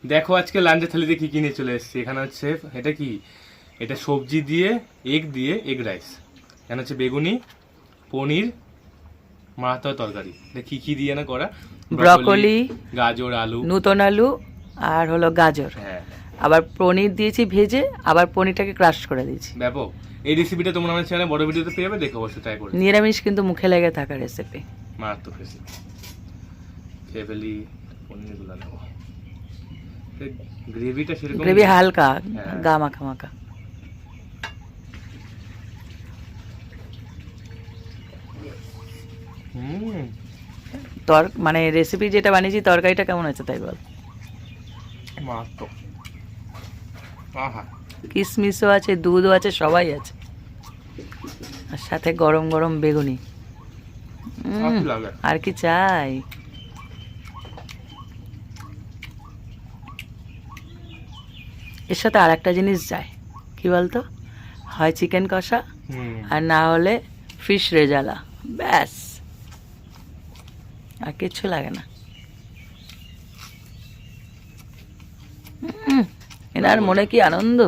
দেখো আজকে লাঞ্চের থালিতে কি কি নিয়ে চলে এসেছি। এখানে হচ্ছে এটা কি, এটা সবজি দিয়ে এগ রাইস। এখানে হচ্ছে বেগুনি, পনির, মাথা তরকারি। এটা কি কি দিয়ে না করা? ব্রকলি, গাজর, আলু, নূতন আলু আর হলো গাজর। হ্যাঁ আবার পনির দিয়েছি ভেজে, আবার পনিরটাকে ক্রাশ করে দিয়েছি। ব্যাপক। এই রেসিপিটা তোমরা আমার চ্যানেলে বড় ভিডিওতে পেয়ে যাবে, দেখো অবশ্যই ট্রাই করে। নিরামিষ কিন্তু মুখে লেগে থাকা রেসিপি। মারাত্মক রেসিপি। খেয়ে ফেলি, পনিরগুলো নেবো। গ্রেভিটা সেরকম, গ্রেভি হালকা, হ্যাঁ। গা মাখা মাখা। মানে রেসিপি যেটা বানিয়েছি তরকারিটা কেমন আছে তাই বল। মারাত্মক। আহা, কিশমিশও আছে, দুধও আছে, সবাই আছে। আর সাথে গরম গরম বেগুনি। আর কি লাগে? আর কি চাই? এর সাথে আর একটা জিনিস যায়, কি বলতো, হয় চিকেন কষা আর না হলে ফিশ রেজালা, ব্যাস, আর কিচ্ছু লাগে না। এনার মনে কি আনন্দ।